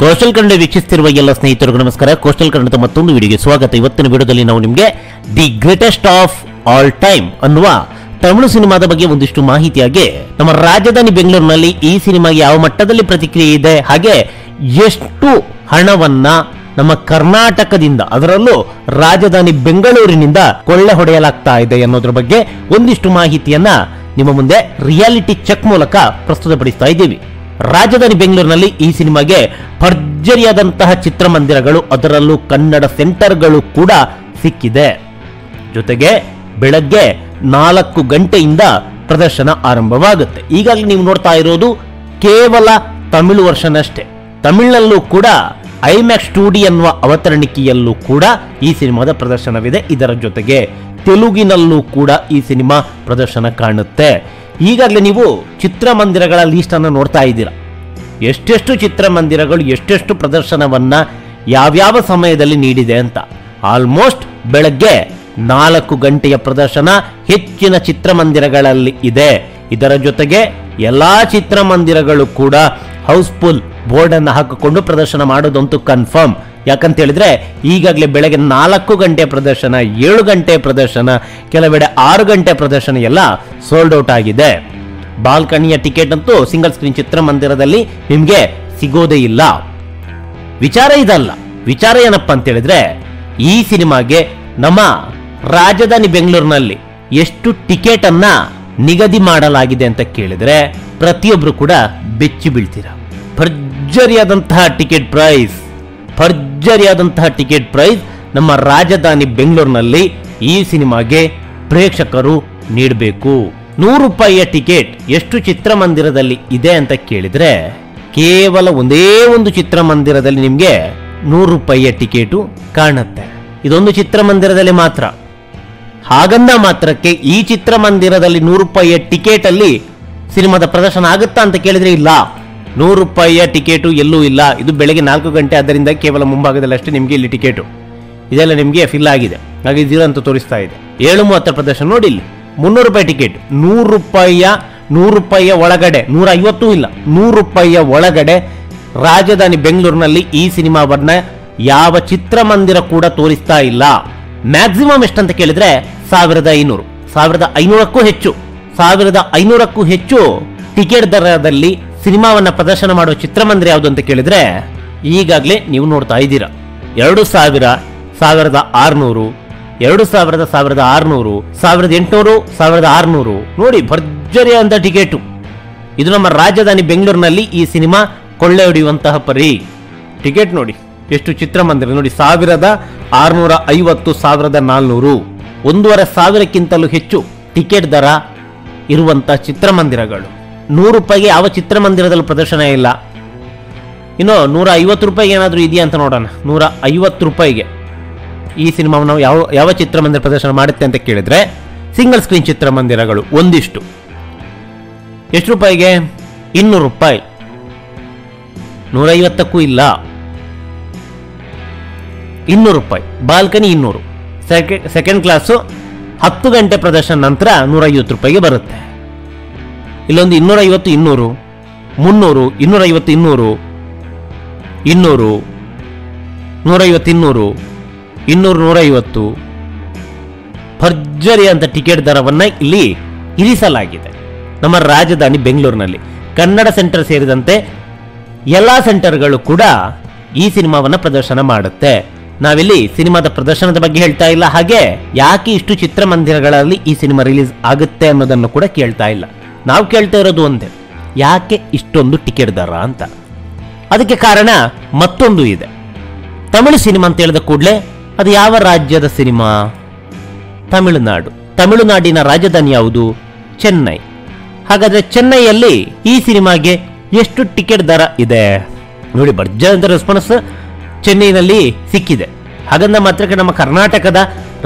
Coastal Kannada ವೀಕ್ಷಿಸುತ್ತಿರುವ ಎಲ್ಲ ಸ್ನೇಹಿತರಿಗೂ ನಮಸ್ಕಾರ. ಕೋಸ್ಟಲ್ ಕನ್ನಡದ ಮತ್ತೊಂದು ವಿಡಿಯೋಗೆ ಸ್ವಾಗತ. ಇವತ್ತಿನ ವಿಡಿಯೋದಲ್ಲಿ ನಾವು ನಿಮಗೆ the greatest of all time ಅನ್ನುವ ತಮಿಳು ಸಿನಿಮಾದ ಬಗ್ಗೆ ಒಂದಿಷ್ಟು ಮಾಹಿತಿಯಾಗಿ, ನಮ್ಮ ರಾಜಧಾನಿ ಬೆಂಗಳೂರಿನಲ್ಲಿ ಈ ಸಿನಿಮಾಗೆ ಯಾವ ಮಟ್ಟದಲ್ಲಿ ಪ್ರತಿಕ್ರಿಯೆ ಇದೆ, ಹಾಗೆ ಎಷ್ಟು ಹಣವನ್ನ ನಮ್ಮ ಕರ್ನಾಟಕದಿಂದ, ಅದರಲ್ಲೂ ರಾಜಧಾನಿ ಬೆಂಗಳೂರಿನಿಂದ ಕೊಳ್ಳೆ ಹೊಡೆಯಲಾಗ್ತಾ ಇದೆ ಅನ್ನೋದ್ರ ಬಗ್ಗೆ ಒಂದಿಷ್ಟು ಮಾಹಿತಿಯನ್ನ ನಿಮ್ಮ ಮುಂದೆ ರಿಯಾಲಿಟಿ ಚೆಕ್ ಮೂಲಕ ಪ್ರಸ್ತುತಪಡಿಸ್ತಾ ಇದ್ದೀವಿ. ರಾಜಧಾನಿ ಬೆಂಗಳೂರಿನಲ್ಲಿ ಈ ಸಿನಿಮಾಗೆ ಭರ್ಜರಿಯಾದಂತಹ ಚಿತ್ರಮಂದಿರಗಳು, ಅದರಲ್ಲೂ ಕನ್ನಡ ಸೆಂಟರ್ಗಳು ಕೂಡ ಸಿಕ್ಕಿದೆ. ಜೊತೆಗೆ ಬೆಳಗ್ಗೆ 4 ಗಂಟೆಯಿಂದ ಪ್ರದರ್ಶನ ಆರಂಭವಾಗುತ್ತೆ. ಈಗಾಗಲೇ ನೀವು ನೋಡ್ತಾ ಇರೋದು ಕೇವಲ ತಮಿಳು ವರ್ಷನ್ ಅಷ್ಟೇ. ತಮಿಳಿನಲ್ಲೂ ಕೂಡ ಐಮ್ಯಾಕ್ಸ್ 2D ಅನ್ನುವ ಅವತರಣಿಕೆಯಲ್ಲೂ ಕೂಡ ಈ ಸಿನಿಮಾದ ಪ್ರದರ್ಶನವಿದೆ. ಇದರ ಜೊತೆಗೆ ತೆಲುಗಿನಲ್ಲೂ ಕೂಡ ಈ ಸಿನಿಮಾ ಪ್ರದರ್ಶನ ಕಾಣುತ್ತೆ. ಈಗಾಗಲೇ ನೀವು ಚಿತ್ರಮಂದಿರಗಳ ಲೀಸ್ಟ್ ಅನ್ನು ನೋಡ್ತಾ ಇದ್ದೀರಾ. ಎಷ್ಟೆಷ್ಟು ಚಿತ್ರಮಂದಿರಗಳು ಎಷ್ಟೆಷ್ಟು ಪ್ರದರ್ಶನವನ್ನ ಯಾವ್ಯಾವ ಸಮಯದಲ್ಲಿ ನೀಡಿದೆ ಅಂತ. ಆಲ್ಮೋಸ್ಟ್ ಬೆಳಗ್ಗೆ 4 ಗಂಟೆಯ ಪ್ರದರ್ಶನ ಹೆಚ್ಚಿನ ಚಿತ್ರಮಂದಿರಗಳಲ್ಲಿ ಇದೆ. ಇದರ ಜೊತೆಗೆ ಎಲ್ಲಾ ಚಿತ್ರಮಂದಿರಗಳು ಕೂಡ ಹೌಸ್ಫುಲ್ ಬೋರ್ಡ್ ಅನ್ನು ಹಾಕಿಕೊಂಡು ಪ್ರದರ್ಶನ ಮಾಡೋದಂತೂ ಕನ್ಫರ್ಮ್. ಯಾಕಂತ ಹೇಳಿದ್ರೆ ಈಗಾಗಲೇ ಬೆಳಗ್ಗೆ 4 ಗಂಟೆ ಪ್ರದರ್ಶನ, 7 ಗಂಟೆ ಪ್ರದರ್ಶನ, ಕೆಲವೆಡೆ 6 ಗಂಟೆ ಪ್ರದರ್ಶನ ಎಲ್ಲ ಸೋಲ್ಡ್ ಔಟ್ ಆಗಿದೆ. ಬಾಲ್ಕನಿಯ ಟಿಕೆಟ್ ಅಂತೂ ಸಿಂಗಲ್ ಸ್ಕ್ರೀನ್ ಚಿತ್ರಮಂದಿರದಲ್ಲಿ ನಿಮ್ಗೆ ಸಿಗೋದೇ ಇಲ್ಲ. ವಿಚಾರ ಇದಲ್ಲ. ವಿಚಾರ ಏನಪ್ಪಾ ಅಂತ ಹೇಳಿದ್ರೆ, ಈ ಸಿನಿಮಾಗೆ ನಮ್ಮ ರಾಜಧಾನಿ ಬೆಂಗಳೂರಿನಲ್ಲಿ ಎಷ್ಟು ಟಿಕೆಟ್ ಅನ್ನ ನಿಗದಿ ಮಾಡಲಾಗಿದೆ ಅಂತ ಕೇಳಿದ್ರೆ ಪ್ರತಿಯೊಬ್ರು ಕೂಡ ಬೆಚ್ಚಿ ಬೀಳ್ತೀರಾ. ಭರ್ಜರಿಯಾದಂತಹ ಟಿಕೆಟ್ ಪ್ರೈಸ್ ನಮ್ಮ ರಾಜಧಾನಿ ಬೆಂಗಳೂರಿನಲ್ಲಿ ಈ ಸಿನಿಮಾಗೆ ಪ್ರೇಕ್ಷಕರು ನೀಡಬೇಕು. 100 ರೂಪಾಯಿಯ ಟಿಕೆಟ್ ಎಷ್ಟು ಚಿತ್ರಮಂದಿರದಲ್ಲಿ ಇದೆ ಅಂತ ಕೇಳಿದ್ರೆ ಕೇವಲ ಒಂದೇ ಒಂದು ಚಿತ್ರಮಂದಿರದಲ್ಲಿ ನಿಮ್ಗೆ 100 ರೂಪಾಯಿಯ ಟಿಕೆಟು ಕಾಣುತ್ತೆ. ಇದೊಂದು ಚಿತ್ರಮಂದಿರದಲ್ಲಿ ಮಾತ್ರ. ಹಾಗಂದ ಮಾತ್ರಕ್ಕೆ ಈ ಚಿತ್ರಮಂದಿರದಲ್ಲಿ 100 ರೂಪಾಯಿಯ ಟಿಕೆಟ್ ಅಲ್ಲಿ ಸಿನಿಮಾದ ಪ್ರದರ್ಶನ ಆಗುತ್ತಾ ಅಂತ ಕೇಳಿದ್ರೆ ಇಲ್ಲ. 100 ರೂಪಾಯಿಯ ಟಿಕೆಟು ಎಲ್ಲೂ ಇಲ್ಲ. ಇದು ಬೆಳಗ್ಗೆ 4 ಗಂಟೆ, ಆದ್ದರಿಂದ ಕೇವಲ ಮುಂಭಾಗದಲ್ಲಿ ಅಷ್ಟೇ ನಿಮಗೆ ಇಲ್ಲಿ ಟಿಕೆಟು. ಇದೆಲ್ಲ ನಿಮಗೆ ಫಿಲ್ ಆಗಿದೆ, ಹಾಗೆ ಜೀರೋ ಅಂತ ತೋರಿಸ್ತಾ ಇದೆ. 7:30 ಪ್ರದರ್ಶನ ನೋಡಿ, ಇಲ್ಲಿ 300 ರೂಪಾಯಿ ಟಿಕೆಟ್. 100 ರೂಪಾಯಿಯ ಒಳಗಡೆ, 150 ಇಲ್ಲ, 100 ರೂಪಾಯಿಯ ಒಳಗಡೆ ರಾಜಧಾನಿ ಬೆಂಗಳೂರಿನಲ್ಲಿ ಈ ಸಿನಿಮಾವನ್ನ ಯಾವ ಚಿತ್ರಮಂದಿರ ಕೂಡ ತೋರಿಸ್ತಾ ಇಲ್ಲ. ಮ್ಯಾಕ್ಸಿಮಮ್ ಎಷ್ಟಂತ ಕೇಳಿದ್ರೆ 1500, 1500ಕ್ಕೂ ಹೆಚ್ಚು, 1500ಕ್ಕೂ ಹೆಚ್ಚು ಟಿಕೆಟ್ ದರದಲ್ಲಿ ಸಿನಿಮಾವನ್ನ ಪ್ರದರ್ಶನ ಮಾಡುವ ಚಿತ್ರಮಂದಿರ ಯಾವುದು ಅಂತ ಕೇಳಿದ್ರೆ ಈಗಾಗಲೇ ನೀವು ನೋಡ್ತಾ ಇದ್ದೀರಾ. 2000, 1600, 2000, 1600, 1800, 1600 ನೋಡಿ, ಭರ್ಜರಿ ಅಂತ ಟಿಕೆಟು. ಇದು ನಮ್ಮ ರಾಜಧಾನಿ ಬೆಂಗಳೂರಿನಲ್ಲಿ ಈ ಸಿನಿಮಾ ಕೊಳ್ಳೆ ಹೊಡೆಯುವಂತಹ ಪರಿ. ಟಿಕೆಟ್ ನೋಡಿ ಎಷ್ಟು ಚಿತ್ರಮಂದಿರ ನೋಡಿ, 1650, 1400, 1500ಕ್ಕಿಂತಲೂ ಹೆಚ್ಚು ಟಿಕೆಟ್ ದರ ಇರುವಂತಹ ಚಿತ್ರಮಂದಿರಗಳು. 100 ರೂಪಾಯಿಗೆ ಯಾವ ಚಿತ್ರಮಂದಿರದಲ್ಲೂ ಪ್ರದರ್ಶನ ಇಲ್ಲ. ಇನ್ನು 150 ರೂಪಾಯಿಗೆ ಏನಾದರೂ ಇದೆಯಾ ಅಂತ ನೋಡೋಣ. 150 ರೂಪಾಯಿಗೆ ಈ ಸಿನಿಮಾವನ್ನು ಯಾವ ಚಿತ್ರಮಂದಿರ ಪ್ರದರ್ಶನ ಮಾಡುತ್ತೆ ಅಂತ ಕೇಳಿದ್ರೆ ಸಿಂಗಲ್ ಸ್ಕ್ರೀನ್ ಚಿತ್ರಮಂದಿರಗಳು ಒಂದಿಷ್ಟು. ಎಷ್ಟು ರೂಪಾಯಿಗೆ? 200 ರೂಪಾಯಿ. 150ಕ್ಕೂ ಇಲ್ಲ, 200 ರೂಪಾಯಿ. ಬಾಲ್ಕನಿ 200. ಸೆಕೆಂಡ್ ಕ್ಲಾಸು 10 ಗಂಟೆ ಪ್ರದರ್ಶನ ನಂತರ 150 ರೂಪಾಯಿಗೆ ಬರುತ್ತೆ. ಇಲ್ಲೊಂದು 250, 200, 300, 250, 200, 200, 150, 200, 150 ಭರ್ಜರಿ ಅಂತ ಟಿಕೆಟ್ ದರವನ್ನ ಇಲ್ಲಿ ಇರಿಸಲಾಗಿದೆ ನಮ್ಮ ರಾಜಧಾನಿ ಬೆಂಗಳೂರಿನಲ್ಲಿ. ಕನ್ನಡ ಸೆಂಟರ್ ಸೇರಿದಂತೆ ಎಲ್ಲಾ ಸೆಂಟರ್ಗಳು ಕೂಡ ಈ ಸಿನಿಮಾವನ್ನ ಪ್ರದರ್ಶನ ಮಾಡುತ್ತೆ. ನಾವಿಲ್ಲಿ ಸಿನಿಮಾದ ಪ್ರದರ್ಶನದ ಬಗ್ಗೆ ಹೇಳ್ತಾ ಇಲ್ಲ, ಹಾಗೆ ಯಾಕೆ ಇಷ್ಟು ಚಿತ್ರಮಂದಿರಗಳಲ್ಲಿ ಈ ಸಿನಿಮಾ ರಿಲೀಸ್ ಆಗುತ್ತೆ ಅನ್ನೋದನ್ನು ಕೂಡ ಕೇಳ್ತಾ ಇಲ್ಲ. ನಾವು ಕೇಳ್ತಾ ಇರೋದು ಒಂದೇ, ಯಾಕೆ ಇಷ್ಟೊಂದು ಟಿಕೆಟ್ ದರ ಅಂತ. ಅದಕ್ಕೆ ಕಾರಣ ಮತ್ತೊಂದು ಇದೆ. ತಮಿಳು ಸಿನಿಮಾ ಅಂತ ಹೇಳಿದ ಕೂಡಲೇ ಅದು ಯಾವ ರಾಜ್ಯದ ಸಿನಿಮಾ? ತಮಿಳುನಾಡು. ತಮಿಳುನಾಡಿನ ರಾಜಧಾನಿ ಯಾವುದು? ಚೆನ್ನೈ. ಹಾಗಾದ್ರೆ ಚೆನ್ನೈಯಲ್ಲಿ ಈ ಸಿನಿಮಾಗೆ ಎಷ್ಟು ಟಿಕೆಟ್ ದರ ಇದೆ ನೋಡಿ. ಭರ್ಜರಿ ರೆಸ್ಪಾನ್ಸ್ ಚೆನ್ನೈನಲ್ಲಿ ಸಿಕ್ಕಿದೆ. ಹಾಗಂದ ಮಾತ್ರಕ್ಕೆ ನಮ್ಮ ಕರ್ನಾಟಕದ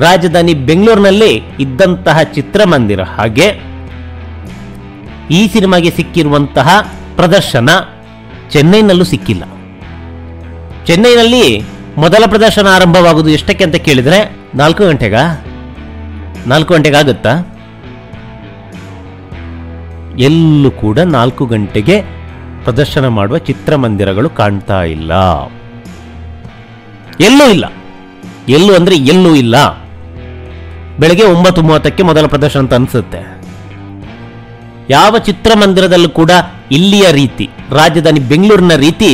ರಾಜಧಾನಿ ಬೆಂಗಳೂರಿನಲ್ಲಿ ಇದ್ದಂತಹ ಚಿತ್ರಮಂದಿರ ಹಾಗೆ ಈ ಸಿನಿಮಾಗೆ ಸಿಕ್ಕಿರುವಂತಹ ಪ್ರದರ್ಶನ ಚೆನ್ನೈನಲ್ಲೂ ಸಿಕ್ಕಿಲ್ಲ. ಚೆನ್ನೈನಲ್ಲಿ ಮೊದಲ ಪ್ರದರ್ಶನ ಆರಂಭವಾಗುವುದು ಎಷ್ಟಕ್ಕೆ ಅಂತ ಕೇಳಿದ್ರೆ 4 ಗಂಟೆಗ? 4 ಗಂಟೆಗಾಗುತ್ತಾ? ಎಲ್ಲೂ ಕೂಡ 4 ಗಂಟೆಗೆ ಪ್ರದರ್ಶನ ಮಾಡುವ ಚಿತ್ರಮಂದಿರಗಳು ಕಾಣ್ತಾ ಇಲ್ಲ. ಎಲ್ಲೂ ಇಲ್ಲ. ಎಲ್ಲೂ ಅಂದ್ರೆ ಎಲ್ಲೂ ಇಲ್ಲ. ಬೆಳಗ್ಗೆ 9:30ಕ್ಕೆ ಮೊದಲ ಪ್ರದರ್ಶನ ಅಂತ ಅನ್ಸುತ್ತೆ. ಯಾವ ಚಿತ್ರಮಂದಿರದಲ್ಲೂ ಕೂಡ ಇಲ್ಲಿಯ ರೀತಿ, ರಾಜಧಾನಿ ಬೆಂಗಳೂರಿನ ರೀತಿ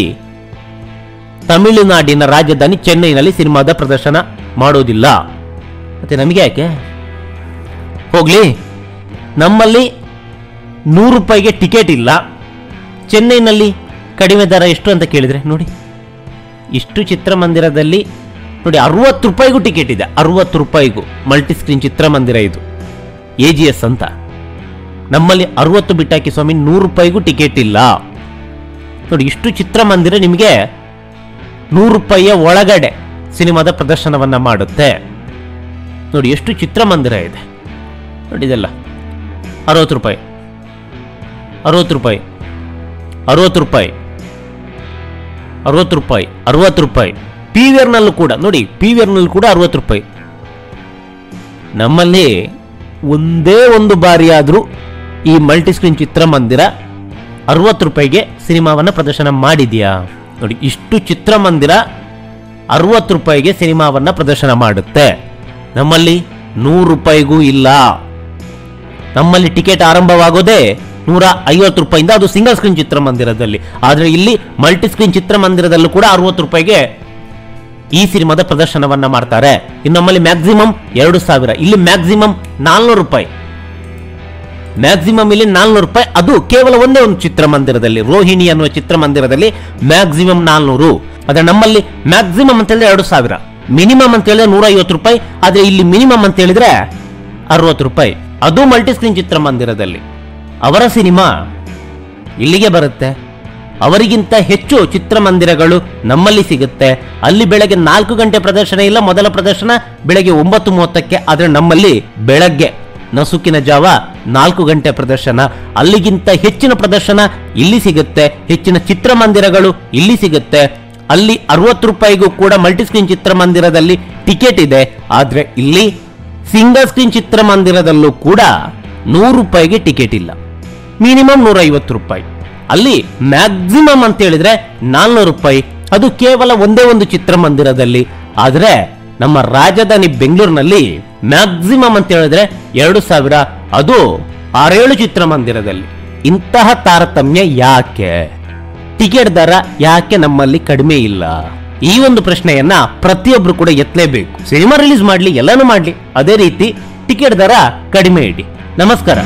ತಮಿಳುನಾಡಿನ ರಾಜಧಾನಿ ಚೆನ್ನೈನಲ್ಲಿ ಸಿನಿಮಾದ ಪ್ರದರ್ಶನ ಮಾಡೋದಿಲ್ಲ. ಮತ್ತೆ ನಮಗೆ ಯಾಕೆ? ಹೋಗ್ಲಿ, ನಮ್ಮಲ್ಲಿ 100 ರೂಪಾಯಿಗೆ ಟಿಕೆಟ್ ಇಲ್ಲ, ಚೆನ್ನೈನಲ್ಲಿ ಕಡಿಮೆ ದರ ಎಷ್ಟು ಅಂತ ಕೇಳಿದ್ರೆ ನೋಡಿ, ಇಷ್ಟು ಚಿತ್ರಮಂದಿರದಲ್ಲಿ ನೋಡಿ 60 ರೂಪಾಯಿಗೂ ಟಿಕೆಟ್ ಇದೆ. 60 ರೂಪಾಯಿಗೂ ಮಲ್ಟಿ ಸ್ಕ್ರೀನ್ ಚಿತ್ರಮಂದಿರ ಇದು, AGS ಅಂತ. ನಮ್ಮಲ್ಲಿ 60 ಬಿಟ್ಟಾಕಿ ಸ್ವಾಮಿ, 100 ರೂಪಾಯಿಗೂ ಟಿಕೆಟ್ ಇಲ್ಲ. ನೋಡಿ, ಇಷ್ಟು ಚಿತ್ರಮಂದಿರ ನಿಮಗೆ 100 ರೂಪಾಯಿಯ ಒಳಗಡೆ ಸಿನಿಮಾದ ಪ್ರದರ್ಶನವನ್ನ ಮಾಡುತ್ತೆ. ನೋಡಿ ಎಷ್ಟು ಚಿತ್ರಮಂದಿರ ಇದೆ. ನೋಡಿ ಇದೆಲ್ಲ 60 ರೂಪಾಯಿ, 60 ರೂಪಾಯಿ, 60 ರೂಪಾಯಿ, 60 ರೂಪಾಯಿ, 60 ರೂಪಾಯಿ. PVR ನಲ್ಲೂ ಕೂಡ ನೋಡಿ, PVR ನಲ್ಲೂ ಕೂಡ 60 ರೂಪಾಯಿ. ನಮ್ಮಲ್ಲಿ ಒಂದೇ ಒಂದು ಬಾರಿ ಆದರೂ ಈ ಮಲ್ಟಿ ಸ್ಕ್ರೀನ್ ಚಿತ್ರಮಂದಿರ 60 ರೂಪಾಯಿಗೆ ಸಿನಿಮಾವನ್ನ ಪ್ರದರ್ಶನ ಮಾಡಿದ್ಯಾ? ನೋಡಿ, ಇಷ್ಟು ಚಿತ್ರಮಂದಿರ 60 ರೂಪಾಯಿಗೆ ಸಿನಿಮಾವನ್ನ ಪ್ರದರ್ಶನ ಮಾಡುತ್ತೆ. ನಮ್ಮಲ್ಲಿ 100 ರೂಪಾಯಿಗೂ ಇಲ್ಲ. ನಮ್ಮಲ್ಲಿ ಟಿಕೆಟ್ ಆರಂಭವಾಗೋದೇ 150 ರೂಪಾಯಿಂದ, ಅದು ಸಿಂಗಲ್ ಸ್ಕ್ರೀನ್ ಚಿತ್ರಮಂದಿರದಲ್ಲಿ. ಆದರೆ ಇಲ್ಲಿ ಮಲ್ಟಿ ಸ್ಕ್ರೀನ್ ಚಿತ್ರಮಂದಿರದಲ್ಲೂ ಕೂಡ 60 ರೂಪಾಯಿಗೆ ಈ ಸಿನಿಮಾದ ಪ್ರದರ್ಶನವನ್ನ ಮಾಡ್ತಾರೆ. ಇನ್ನು ನಮ್ಮಲ್ಲಿ ಮ್ಯಾಕ್ಸಿಮಮ್ 2000, ಇಲ್ಲಿ ಮ್ಯಾಕ್ಸಿಮಮ್ 400 ರೂಪಾಯಿ. ಮ್ಯಾಕ್ಸಿಮಮ್ ಇಲ್ಲಿ 400 ರೂಪಾಯಿ, ಅದು ಕೇವಲ ಒಂದೇ ಒಂದು ಚಿತ್ರಮಂದಿರದಲ್ಲಿ, ರೋಹಿಣಿ ಅನ್ನುವ ಚಿತ್ರಮಂದಿರದಲ್ಲಿ ಮ್ಯಾಕ್ಸಿಮಮ್ 400. ಆದ್ರೆ ನಮ್ಮಲ್ಲಿ ಮ್ಯಾಕ್ಸಿಮಮ್ ಅಂತ ಹೇಳಿದ್ರೆ 2000, ಮಿನಿಮಮ್ ಅಂತ ಹೇಳಿದ್ರೆ 150 ರೂಪಾಯಿ. ಆದ್ರೆ ಇಲ್ಲಿ ಮಿನಿಮಮ್ ಅಂತ ಹೇಳಿದ್ರೆ 60 ರೂಪಾಯಿ, ಅದು ಮಲ್ಟಿ ಸ್ಕ್ರೀನ್ ಚಿತ್ರಮಂದಿರದಲ್ಲಿ. ಅವರ ಸಿನಿಮಾ ಇಲ್ಲಿಗೆ ಬರುತ್ತೆ. ಅವರಿಗಿಂತ ಹೆಚ್ಚು ಚಿತ್ರಮಂದಿರಗಳು ನಮ್ಮಲ್ಲಿ ಸಿಗುತ್ತೆ. ಅಲ್ಲಿ ಬೆಳಗ್ಗೆ 4 ಗಂಟೆ ಪ್ರದರ್ಶನ ಇಲ್ಲ, ಮೊದಲ ಪ್ರದರ್ಶನ ಬೆಳಗ್ಗೆ 9:30ಕ್ಕೆ. ಆದ್ರೆ ನಮ್ಮಲ್ಲಿ ಬೆಳಗ್ಗೆ ನಸುಕಿನ ಜಾವ 4 ಗಂಟೆ ಪ್ರದರ್ಶನ. ಅಲ್ಲಿಗಿಂತ ಹೆಚ್ಚಿನ ಪ್ರದರ್ಶನ ಇಲ್ಲಿ ಸಿಗುತ್ತೆ, ಹೆಚ್ಚಿನ ಚಿತ್ರಮಂದಿರಗಳು ಇಲ್ಲಿ ಸಿಗುತ್ತೆ. ಅಲ್ಲಿ 60 ರೂಪಾಯಿಗೂ ಕೂಡ ಮಲ್ಟಿ ಸ್ಕ್ರೀನ್ ಚಿತ್ರಮಂದಿರದಲ್ಲಿ ಟಿಕೆಟ್ ಇದೆ. ಆದ್ರೆ ಇಲ್ಲಿ ಸಿಂಗಲ್ ಸ್ಕ್ರೀನ್ ಚಿತ್ರಮಂದಿರದಲ್ಲೂ ಕೂಡ 100 ರೂಪಾಯಿಗೆ ಟಿಕೆಟ್ ಇಲ್ಲ, ಮಿನಿಮಮ್ 150 ರೂಪಾಯಿ. ಅಲ್ಲಿ ಮ್ಯಾಕ್ಸಿಮಮ್ ಅಂತ ಹೇಳಿದ್ರೆ 400 ರೂಪಾಯಿ, ಅದು ಕೇವಲ ಒಂದೇ ಒಂದು ಚಿತ್ರಮಂದಿರದಲ್ಲಿ. ಆದ್ರೆ ನಮ್ಮ ರಾಜಧಾನಿ ಬೆಂಗಳೂರಿನಲ್ಲಿ ಮ್ಯಾಕ್ಸಿಮಮ್ ಅಂತ ಹೇಳಿದ್ರೆ 2000, ಅದು 6-7 ಚಿತ್ರಮಂದಿರದಲ್ಲಿ. ಇಂತಹ ತಾರತಮ್ಯ ಯಾಕೆ? ಟಿಕೆಟ್ ದರ ಯಾಕೆ ನಮ್ಮಲ್ಲಿ ಕಡಿಮೆ ಇಲ್ಲ? ಈ ಒಂದು ಪ್ರಶ್ನೆಯನ್ನ ಪ್ರತಿಯೊಬ್ರು ಕೂಡ ಎತ್ತಲೇಬೇಕು. ಸಿನಿಮಾ ರಿಲೀಸ್ ಮಾಡ್ಲಿ, ಎಲ್ಲಾನು ಮಾಡ್ಲಿ, ಅದೇ ರೀತಿ ಟಿಕೆಟ್ ದರ ಕಡಿಮೆ ಇಡಿ. ನಮಸ್ಕಾರ.